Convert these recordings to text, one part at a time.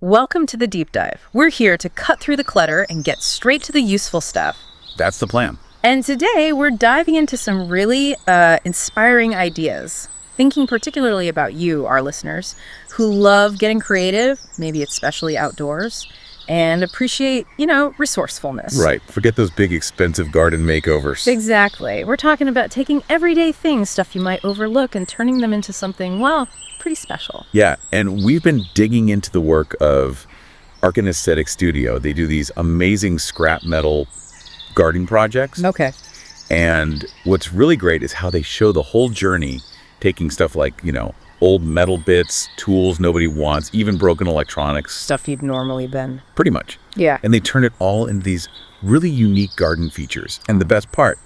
Welcome to the Deep Dive. We're here to cut through the clutter and get straight to the useful stuff. That's the plan. And today we're diving into some really inspiring ideas, thinking particularly about you, our listeners, who love getting creative, maybe especially outdoors, and appreciate, resourcefulness. Right. Forget those big, expensive garden makeovers. Exactly. We're talking about taking everyday things, stuff you might overlook, and turning them into something, well, pretty special. Yeah, and we've been digging into the work of Arkan Aesthetic Studio. They do these amazing scrap metal garden projects. Okay. And what's really great is how they show the whole journey, taking stuff like, old metal bits, tools nobody wants, even broken electronics. Stuff you'd normally bin. Pretty much. Yeah. And they turn it all into these really unique garden features. And the best part,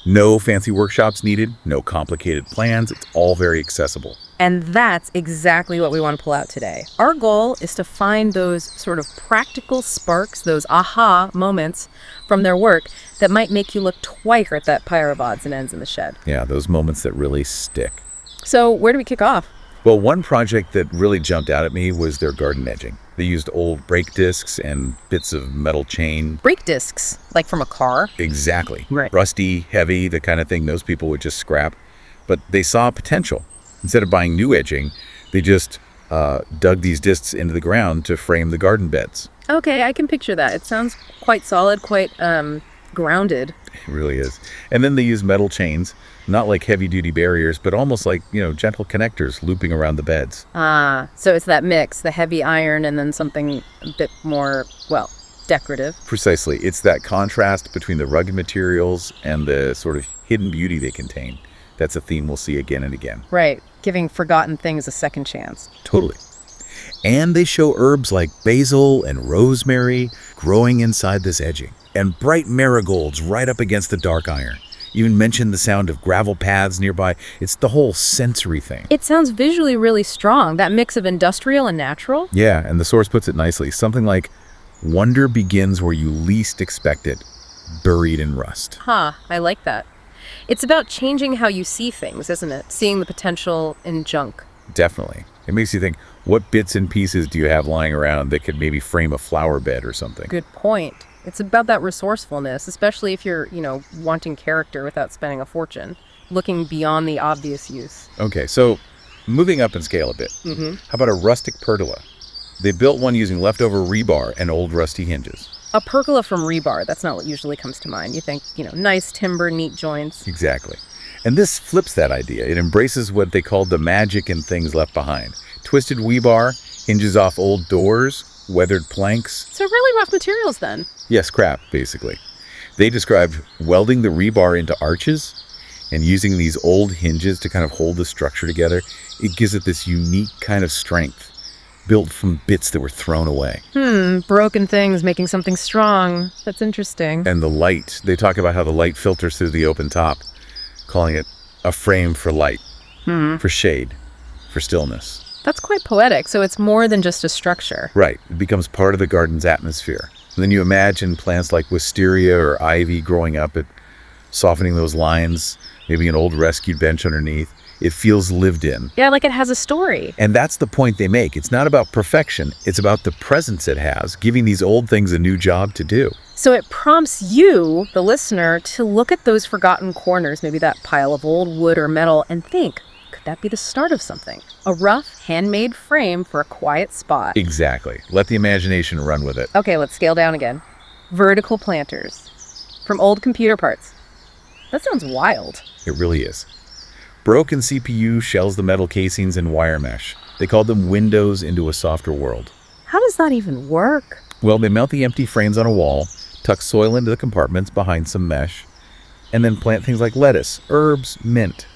no fancy workshops needed, no complicated plans. It's all very accessible. And that's exactly what we want to pull out today. Our goal is to find those sort of practical sparks, those aha moments from their work that might make you look twice at that pile of odds and ends in the shed. Yeah, those moments that really stick. So where do we kick off? Well, one project that really jumped out at me was their garden edging. They used old brake discs and bits of metal chain. Brake discs, like from a car? Exactly. Right. Rusty, heavy, the kind of thing most people would just scrap. But they saw potential. Instead of buying new edging, they just dug these discs into the ground to frame the garden beds. Okay, I can picture that. It sounds quite solid, quite grounded. It really is. And then they use metal chains, not like heavy-duty barriers, but almost like, gentle connectors looping around the beds. So it's that mix, the heavy iron and then something a bit more, decorative. Precisely. It's that contrast between the rugged materials and the sort of hidden beauty they contain. That's a theme we'll see again and again. Right, giving forgotten things a second chance. Totally. And they show herbs like basil and rosemary growing inside this edging, and bright marigolds right up against the dark iron. Even mention the sound of gravel paths nearby. It's the whole sensory thing. It sounds visually really strong, that mix of industrial and natural. Yeah, and the source puts it nicely. Something like, wonder begins where you least expect it, buried in rust. I like that. It's about changing how you see things, isn't it? Seeing the potential in junk. Definitely. It makes you think, what bits and pieces do you have lying around that could maybe frame a flower bed or something? Good point. It's about that resourcefulness, especially if you're, wanting character without spending a fortune, looking beyond the obvious use. Okay, so moving up in scale a bit. How about a rustic pergola? They built one using leftover rebar and old rusty hinges. A pergola from rebar, that's not what usually comes to mind. You think, nice timber, neat joints. Exactly. And this flips that idea. It embraces what they called the magic in things left behind. Twisted rebar, hinges off old doors, weathered planks. So really rough materials then. Yeah, scrap, basically. They described welding the rebar into arches and using these old hinges to kind of hold the structure together. It gives it this unique kind of strength, built from bits that were thrown away. Broken things making something strong. That's interesting. And the light, they talk about how the light filters through the open top, calling it a frame for light, for shade, for stillness. That's quite poetic, so it's more than just a structure. Right, it becomes part of the garden's atmosphere. And then you imagine plants like wisteria or ivy growing up, it softening those lines, maybe an old rescued bench underneath. It feels lived in. Yeah, like it has a story. And that's the point they make. It's not about perfection. It's about the presence it has, giving these old things a new job to do. So it prompts you, the listener, to look at those forgotten corners, maybe that pile of old wood or metal, and think, could that be the start of something? A rough, handmade frame for a quiet spot. Exactly. Let the imagination run with it. Okay, let's scale down again. Vertical planters. From old computer parts. That sounds wild. It really is. Broken CPU shells the metal casings in wire mesh. They called them windows into a softer world. How does that even work? Well, they mount the empty frames on a wall, tuck soil into the compartments behind some mesh, and then plant things like lettuce, herbs, mint.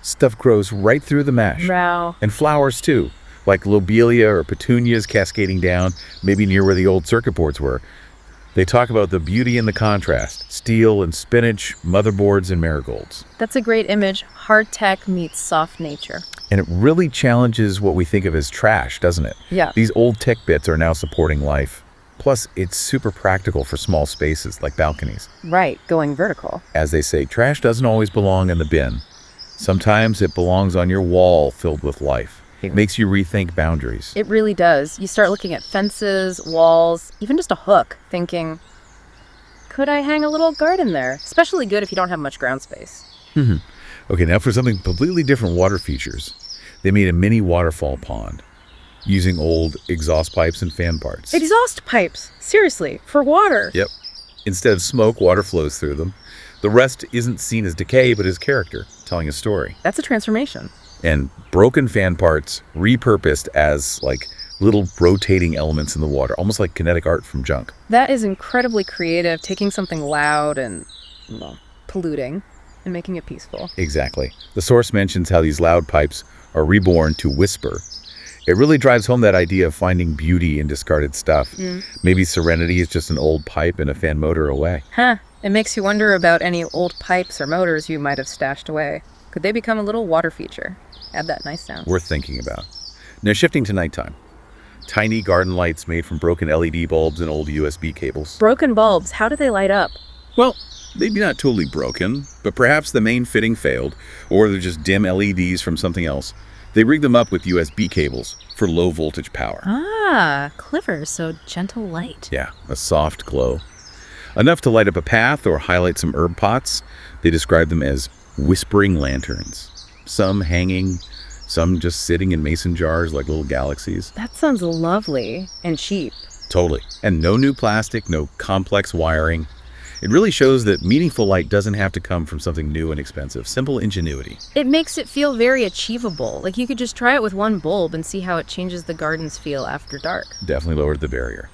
Stuff grows right through the mesh. Wow. And flowers too, like lobelia or petunias cascading down, maybe near where the old circuit boards were. They talk about the beauty and the contrast, steel and spinach, motherboards and marigolds. That's a great image. Hard tech meets soft nature. And it really challenges what we think of as trash, doesn't it? Yeah. These old tech bits are now supporting life. Plus, it's super practical for small spaces like balconies. Right, going vertical. As they say, trash doesn't always belong in the bin. Sometimes it belongs on your wall filled with life. It makes you rethink boundaries. It really does. You start looking at fences, walls, even just a hook, thinking, could I hang a little garden there? Especially good if you don't have much ground space. Okay, now for something completely different, water features. They made a mini waterfall pond using old exhaust pipes and fan parts. Exhaust pipes? Seriously, for water? Yep. Instead of smoke, water flows through them. The rest isn't seen as decay, but as character, telling a story. That's a transformation. And broken fan parts repurposed as like little rotating elements in the water, almost like kinetic art from junk. That is incredibly creative, taking something loud and, well, polluting and making it peaceful. Exactly. The source mentions how these loud pipes are reborn to whisper. It really drives home that idea of finding beauty in discarded stuff. Maybe serenity is just an old pipe and a fan motor away. Huh. It makes you wonder about any old pipes or motors you might have stashed away. Could they become a little water feature? Add that nice sound. Worth thinking about. Now shifting to nighttime. Tiny garden lights made from broken LED bulbs and old USB cables. Broken bulbs, how do they light up? Well, maybe not totally broken, but perhaps the main fitting failed, or they're just dim LEDs from something else. They rig them up with USB cables for low voltage power. Ah, clever, so gentle light. Yeah, a soft glow. Enough to light up a path or highlight some herb pots. They describe them as whispering lanterns. Some hanging, some just sitting in mason jars like little galaxies. That sounds lovely and cheap. Totally. And no new plastic, no complex wiring. It really shows that meaningful light doesn't have to come from something new and expensive. Simple ingenuity. It makes it feel very achievable. Like you could just try it with one bulb and see how it changes the garden's feel after dark. Definitely lowered the barrier.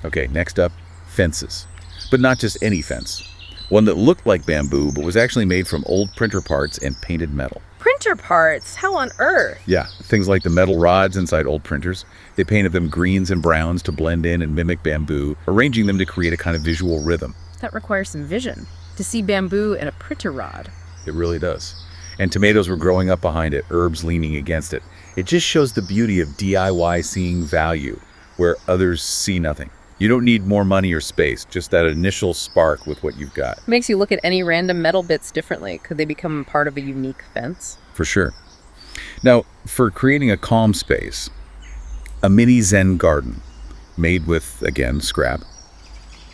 Okay, next up, fences. But not just any fence. One that looked like bamboo, but was actually made from old printer parts and painted metal. Printer parts? How on earth? Yeah, things like the metal rods inside old printers. They painted them greens and browns to blend in and mimic bamboo, arranging them to create a kind of visual rhythm. That requires some vision. To see bamboo in a printer rod. It really does. And tomatoes were growing up behind it, herbs leaning against it. It just shows the beauty of DIY seeing value where others see nothing. You don't need more money or space, just that initial spark with what you've got. Makes you look at any random metal bits differently. Could they become part of a unique fence? For sure. Now, for creating a calm space, a mini Zen garden made with, again, scrap,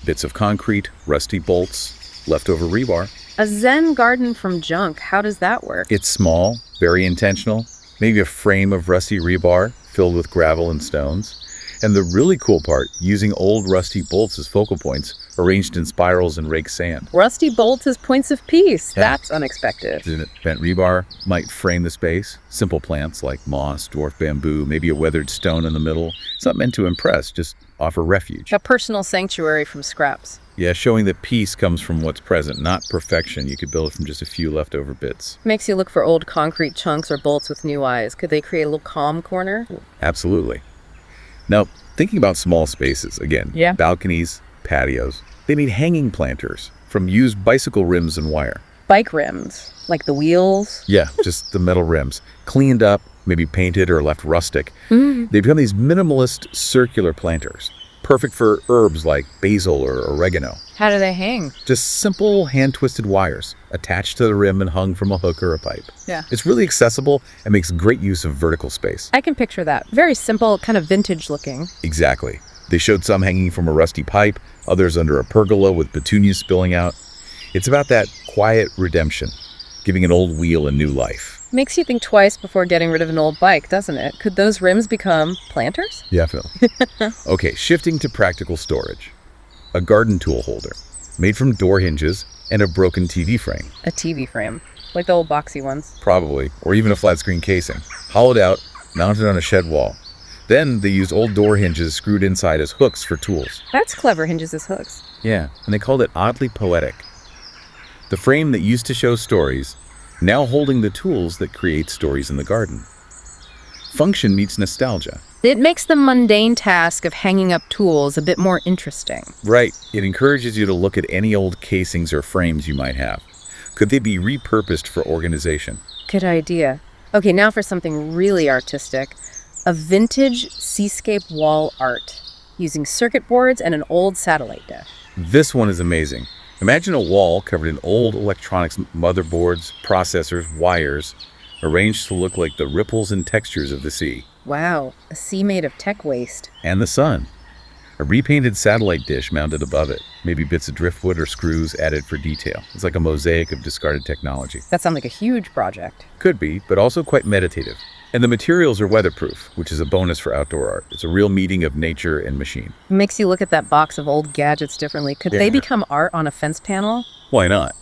bits of concrete, rusty bolts, leftover rebar. A Zen garden from junk, how does that work? It's small, very intentional, maybe a frame of rusty rebar filled with gravel and stones. And the really cool part, using old rusty bolts as focal points, arranged in spirals and raked sand. Rusty bolts as points of peace. Yeah. That's unexpected. Isn't it? Bent rebar might frame the space. Simple plants like moss, dwarf bamboo, maybe a weathered stone in the middle. It's not meant to impress, just offer refuge. A personal sanctuary from scraps. Yeah, showing that peace comes from what's present, not perfection. You could build from just a few leftover bits. Makes you look for old concrete chunks or bolts with new eyes. Could they create a little calm corner? Absolutely. Now, thinking about small spaces, again, Yeah. balconies, patios, they made hanging planters from used bicycle rims and wire. Bike rims, like the wheels. Yeah, just the metal rims. Cleaned up, maybe painted or left rustic. They become these minimalist circular planters. Perfect for herbs like basil or oregano. How do they hang? Just simple hand-twisted wires attached to the rim and hung from a hook or a pipe. Yeah. It's really accessible and makes great use of vertical space. I can picture that. Very simple, kind of vintage looking. Exactly. They showed some hanging from a rusty pipe, others under a pergola with petunias spilling out. It's about that quiet redemption, giving an old wheel a new life. Makes you think twice before getting rid of an old bike, doesn't it? Could those rims become planters? Yeah, Phil. Okay, shifting to practical storage. A garden tool holder, made from door hinges and a broken TV frame. A TV frame, like the old boxy ones. Probably, or even a flat screen casing. Hollowed out, mounted on a shed wall. Then they used old door hinges screwed inside as hooks for tools. That's clever, hinges as hooks. Yeah, and they called it oddly poetic. The frame that used to show stories, now holding the tools that create stories in the garden. Function meets nostalgia. It makes the mundane task of hanging up tools a bit more interesting. Right, it encourages you to look at any old casings or frames you might have. Could they be repurposed for organization? Good idea. Okay, now for something really artistic. A vintage Seascape wall art using circuit boards and an old satellite dish. This one is amazing. Imagine a wall covered in old electronics, motherboards, processors, wires, arranged to look like the ripples and textures of the sea. Wow, a sea made of tech waste. And the sun. A repainted satellite dish mounted above it, maybe bits of driftwood or screws added for detail. It's like a mosaic of discarded technology. That sounds like a huge project. Could be, but also quite meditative. And the materials are weatherproof, which is a bonus for outdoor art. It's a real meeting of nature and machine. It makes you look at that box of old gadgets differently. Could they Yeah. become art on a fence panel? Why not?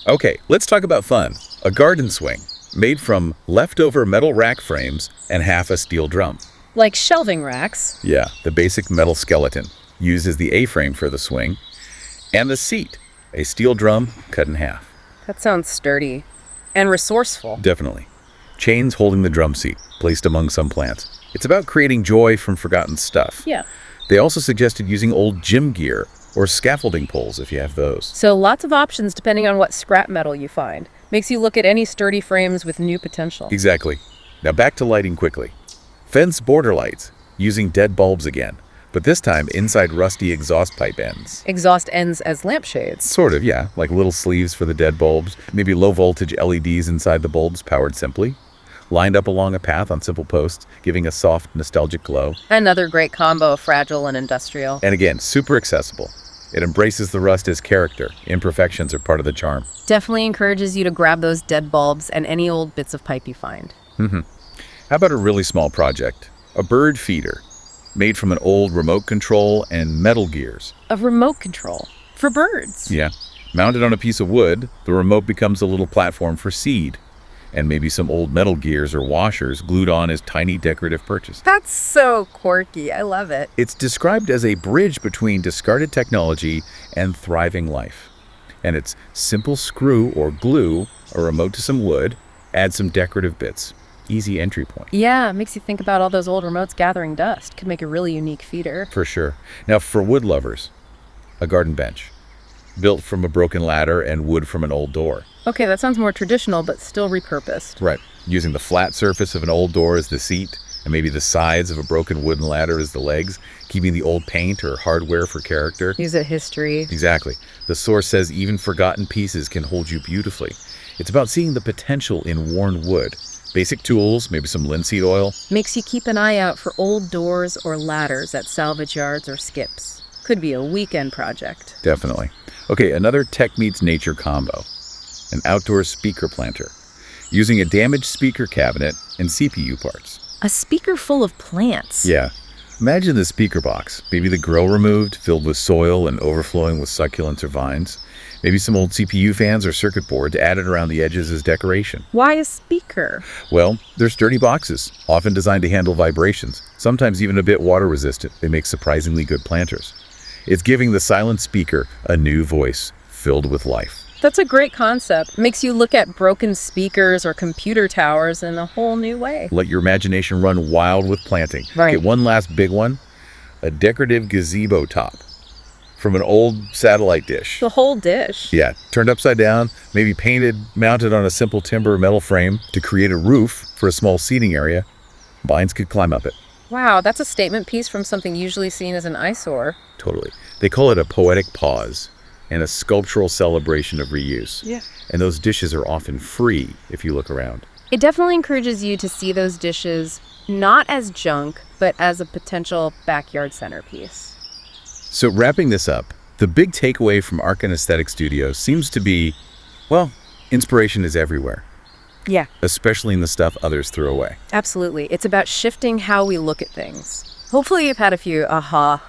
Okay, let's talk about fun. A garden swing, made from leftover metal rack frames and half a steel drum. Like shelving racks. Yeah, the basic metal skeleton, used as the A-frame for the swing. And the seat, a steel drum cut in half. That sounds sturdy and resourceful. Definitely. Chains holding the drum seat, placed among some plants. It's about creating joy from forgotten stuff. Yeah. They also suggested using old gym gear or scaffolding poles if you have those. So lots of options depending on what scrap metal you find. Makes you look at any sturdy frames with new potential. Exactly. Now back to lighting quickly. Fence border lights, using dead bulbs again, but this time inside rusty exhaust pipe ends. Exhaust ends as lampshades. Sort of, yeah, like little sleeves for the dead bulbs, maybe low voltage LEDs inside the bulbs powered simply, lined up along a path on simple posts, giving a soft, nostalgic glow. Another great combo of fragile and industrial. And again, super accessible. It embraces the rust as character. Imperfections are part of the charm. Definitely encourages you to grab those dead bulbs and any old bits of pipe you find. How about a really small project? A bird feeder, made from an old remote control and metal gears. A remote control for birds. Yeah. Mounted on a piece of wood, the remote becomes a little platform for seed. And maybe some old metal gears or washers glued on as tiny decorative perches. That's so quirky. I love it. It's described as a bridge between discarded technology and thriving life. And it's simple screw or glue a remote to some wood, add some decorative bits. Easy entry point. Yeah, it makes you think about all those old remotes gathering dust. Could make a really unique feeder. For sure. Now, for wood lovers, a garden bench, built from a broken ladder and wood from an old door. Okay, that sounds more traditional, but still repurposed. Right. Using the flat surface of an old door as the seat, and maybe the sides of a broken wooden ladder as the legs, keeping the old paint or hardware for character. Use it history. Exactly. The source says even forgotten pieces can hold you beautifully. It's about seeing the potential in worn wood. Basic tools, maybe some linseed oil. Makes you keep an eye out for old doors or ladders at salvage yards or skips. Could be a weekend project. Definitely. Okay, another tech meets nature combo. An outdoor speaker planter, using a damaged speaker cabinet and CPU parts. A speaker full of plants. Yeah. Imagine the speaker box, maybe the grill removed, filled with soil and overflowing with succulents or vines. Maybe some old CPU fans or circuit boards added around the edges as decoration. Why a speaker? Well, they're sturdy boxes, often designed to handle vibrations, sometimes even a bit water resistant. They make surprisingly good planters. It's giving the silent speaker a new voice, filled with life. That's a great concept. Makes you look at broken speakers or computer towers in a whole new way. Let your imagination run wild with planting. Right. Okay, one last big one, a decorative gazebo top from an old satellite dish. The whole dish. Yeah, turned upside down, maybe painted, mounted on a simple timber or metal frame to create a roof for a small seating area. Vines could climb up it. Wow, that's a statement piece from something usually seen as an eyesore. Totally. They call it a poetic pause and a sculptural celebration of reuse. Yeah. And those dishes are often free if you look around. It definitely encourages you to see those dishes not as junk, but as a potential backyard centerpiece. So wrapping this up, the big takeaway from Arkan Aesthetic Studio seems to be, well, inspiration is everywhere, Yeah, especially in the stuff others threw away. absolutely. It's about shifting how we look at things. Hopefully you've had a few aha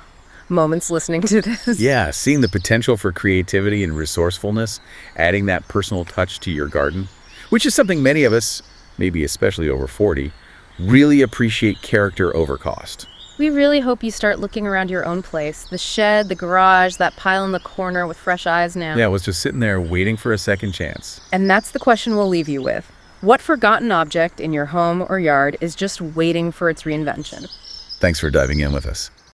moments listening to this. Yeah, seeing the potential for creativity and resourcefulness, adding that personal touch to your garden, which is something many of us, maybe especially over 40, really appreciate character over cost. We really hope you start looking around your own place. The shed, the garage, that pile in the corner with fresh eyes now. Yeah, I was just sitting there waiting for a second chance. And that's the question we'll leave you with. What forgotten object in your home or yard is just waiting for its reinvention? Thanks for diving in with us.